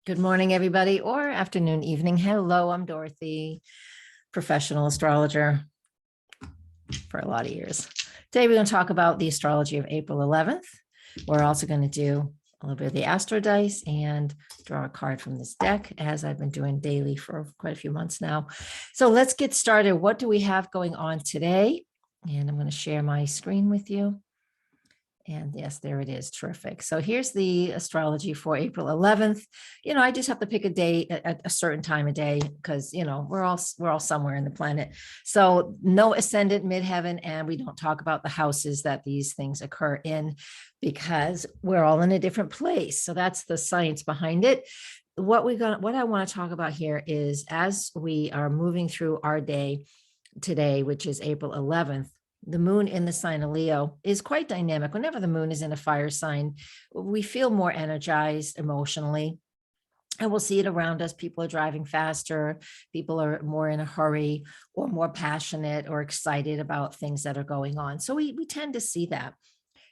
Good morning, everybody, or afternoon, evening. Hello, I'm Dorothy, professional astrologer for a lot of years. Today, we're going to talk about the astrology of April 11th. We're also going to do a little bit of the astro dice and draw a card from this deck, as I've been doing daily for quite a few months now. So let's get started. What do we have going on today? And I'm going to share my screen with you. And yes, there it is. Terrific. So here's the astrology for April 11th. I just have to pick a day at a certain time of day because, we're all somewhere in the planet. So no ascendant, midheaven, and we don't talk about the houses that these things occur in because we're all in a different place. So that's the science behind it. What I want to talk about here is as we are moving through our day today, which is April 11th, the moon in the sign of Leo is quite dynamic. Whenever the moon is in a fire sign, we feel more energized emotionally. And we'll see it around us. People are driving faster. People are more in a hurry or more passionate or excited about things that are going on. So we tend to see that.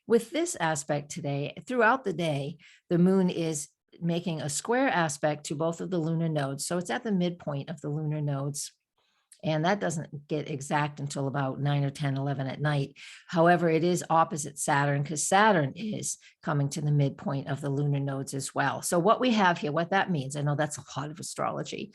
With this aspect today, throughout the day, the moon is making a square aspect to both of the lunar nodes. So it's at the midpoint of the lunar nodes. And that doesn't get exact until about 9 or 10, 11 at night. However, it is opposite Saturn because Saturn is coming to the midpoint of the lunar nodes as well. So what we have here, what that means, I know that's a lot of astrology.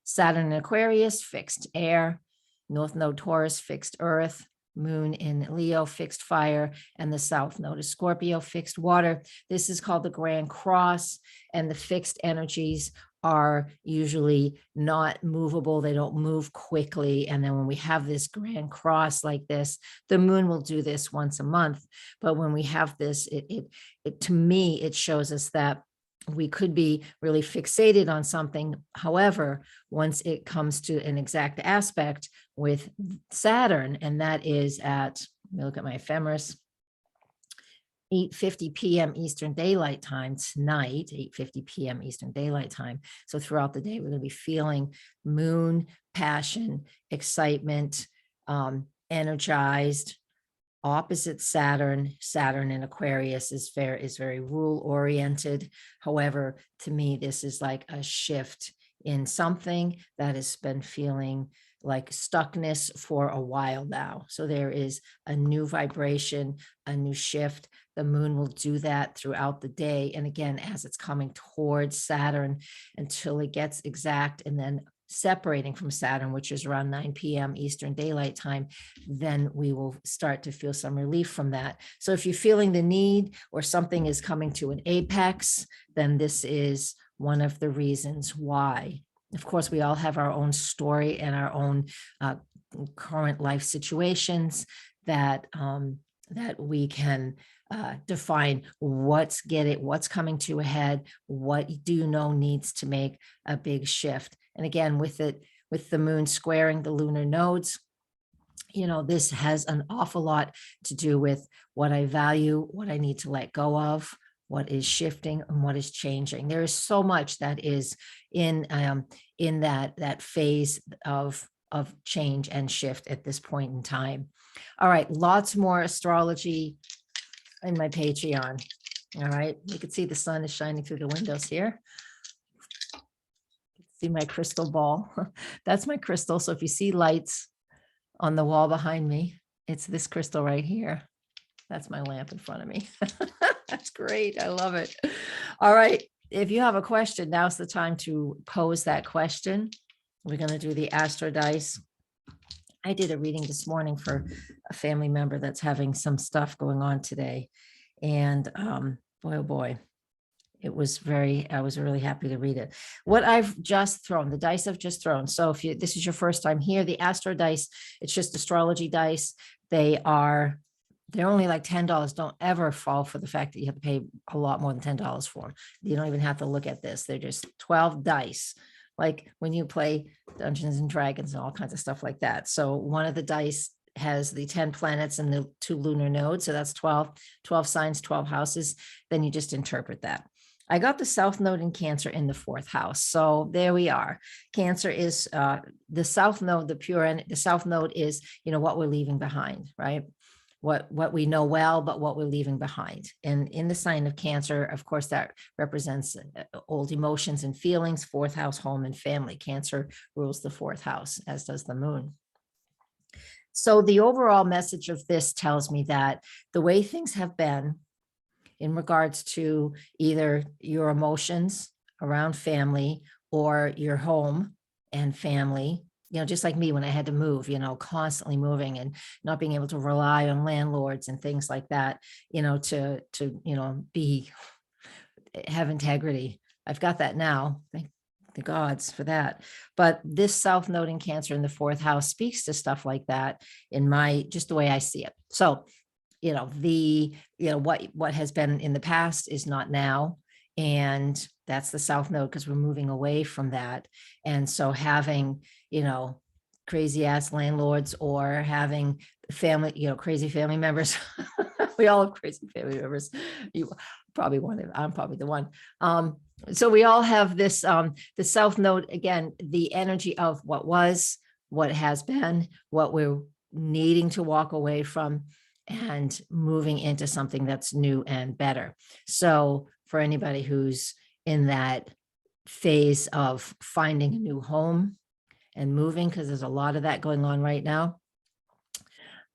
Saturn in Aquarius, fixed air, North Node Taurus, fixed earth, moon in Leo, fixed fire, and the South Node is Scorpio, fixed water. This is called the Grand Cross, and the fixed energies are usually not movable. They don't move quickly. And then when we have this Grand Cross like this, the moon will do this once a month. But when we have this, it to me, it shows us that we could be really fixated on something. However, once it comes to an exact aspect with Saturn, and that is at, let me look at my ephemeris, 8:50 p.m. Eastern Daylight Time tonight, 8:50 p.m. Eastern Daylight Time. So throughout the day, we're going to be feeling moon, passion, excitement, energized. Opposite Saturn, Saturn in Aquarius is very rule oriented. However, to me, this is like a shift in something that has been feeling like stuckness for a while now. So there is a new vibration, a new shift. The moon will do that throughout the day. And again, as it's coming towards Saturn until it gets exact and then separating from Saturn, which is around 9 p.m. Eastern Daylight Time, then we will start to feel some relief from that. So if you're feeling the need or something is coming to an apex, then this is one of the reasons why. Of course, we all have our own story and our own current life situations that we can define what's coming to a head, what do you know needs to make a big shift. And again, with the moon squaring the lunar nodes, this has an awful lot to do with what I value, what I need to let go of, what is shifting and what is changing. There is so much that is in that phase of change and shift at this point in time. All right, lots more astrology in my Patreon. All right, you can see the sun is shining through the windows here. See my crystal ball. That's my crystal. So if you see lights on the wall behind me, it's this crystal right here. That's my lamp in front of me. That's great. I love it. All right. If you have a question, now's the time to pose that question. We're going to do the astro dice. I did a reading this morning for a family member that's having some stuff going on today. And boy, oh boy, I was really happy to read it. What I've just thrown, the dice I've just thrown. So if this is your first time here, the astro dice, it's just astrology dice. They're only like $10. Don't ever fall for the fact that you have to pay a lot more than $10 for them. You don't even have to look at this. They're just 12 dice, like when you play Dungeons and Dragons and all kinds of stuff like that. So one of the dice has the 10 planets and the 2 lunar nodes. So that's 12 signs, 12 houses. Then you just interpret that. I got the South Node in Cancer in the 4th house. So there we are. Cancer is the South Node, the South Node is, what we're leaving behind, right? what we know well, but what we're leaving behind. And in the sign of Cancer, of course, that represents old emotions and feelings, fourth house, home and family. Cancer rules the fourth house, as does the moon. So the overall message of this tells me that the way things have been in regards to either your emotions around family or your home and family, just like me when I had to move, constantly moving and not being able to rely on landlords and things like that, to have integrity. I've got that now. Thank the gods for that. But this South Node in Cancer in the fourth house speaks to stuff like that in just the way I see it. So, what has been in the past is not now. And that's the South Node, because we're moving away from that. And so having, crazy ass landlords or having family, crazy family members, we all have crazy family members. You probably one, I'm probably the one. So we all have this, the South Node, again, the energy of what was, what has been, what we're needing to walk away from, and moving into something that's new and better. So for anybody who's in that phase of finding a new home and moving, because there's a lot of that going on right now,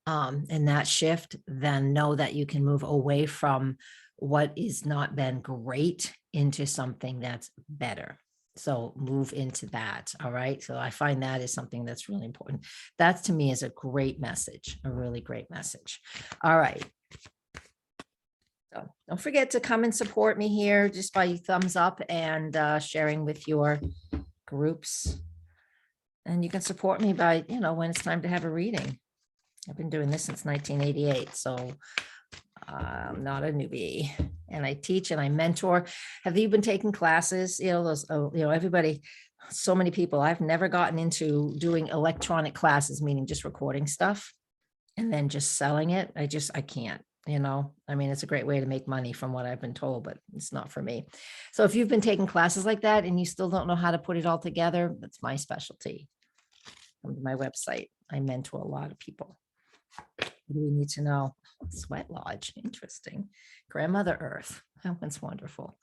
and that shift, then know that you can move away from what is not been great into something that's better. So move into that. All right. So I find that is something that's really important. That to me is a great message, a really great message. All right. So don't forget to come and support me here just by thumbs up and sharing with your groups. And you can support me by, when it's time to have a reading. I've been doing this since 1988. So I'm not a newbie, and I teach and I mentor. Have you been taking classes? Everybody, so many people. I've never gotten into doing electronic classes, meaning just recording stuff and then just selling it. I can't, it's a great way to make money from what I've been told, but it's not for me. So if you've been taking classes like that and you still don't know how to put it all together, that's my specialty. Come to my website. I mentor a lot of people. What do we need to know? Sweat Lodge, interesting. Grandmother Earth, that one's wonderful.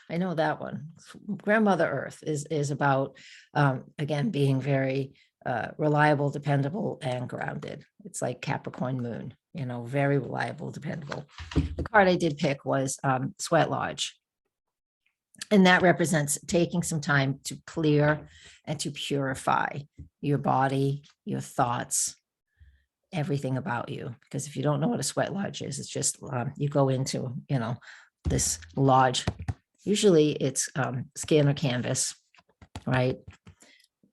I know that one. Grandmother Earth is about, again, being very reliable, dependable, and grounded. It's like Capricorn moon, very reliable, dependable. The card I did pick was Sweat Lodge. And that represents taking some time to clear and to purify your body, your thoughts, everything about you. Because if you don't know what a sweat lodge is, it's just you go into this lodge. Usually it's skin or canvas, right?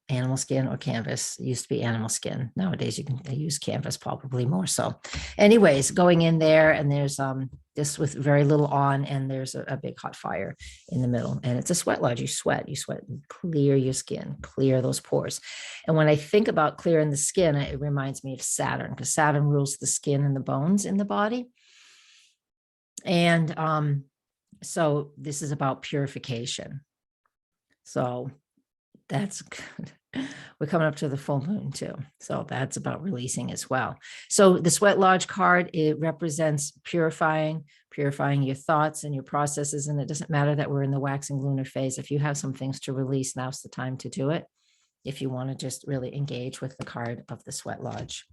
Animal skin or canvas. It used to be animal skin. Nowadays you can use canvas, probably more so. Anyways, going in there, and there's this with very little on, and there's a big hot fire in the middle, and it's a sweat lodge. You sweat and clear your skin, clear those pores. And when I think about clearing the skin, it reminds me of Saturn, because Saturn rules the skin and the bones in the body. And so this is about purification. So that's good. We're coming up to the full moon too. So that's about releasing as well. So the Sweat Lodge card, it represents purifying your thoughts and your processes. And it doesn't matter that we're in the waxing lunar phase. If you have some things to release, now's the time to do it. If you want to just really engage with the card of the Sweat Lodge.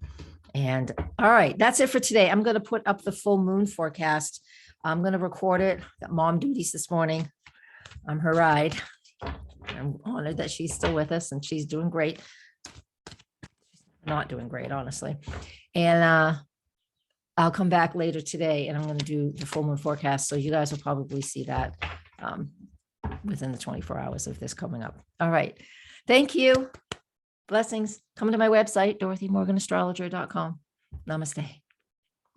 And all right, that's it for today. I'm going to put up the full moon forecast. I'm going to record it. Got mom duties this morning. I'm her ride. I'm honored that she's still with us, and she's doing great. She's not doing great, honestly. And I'll come back later today, and I'm going to do the full moon forecast. So you guys will probably see that within the 24 hours of this coming up. All right. Thank you. Blessings. Come to my website, DorothyMorganAstrologer.com. Namaste.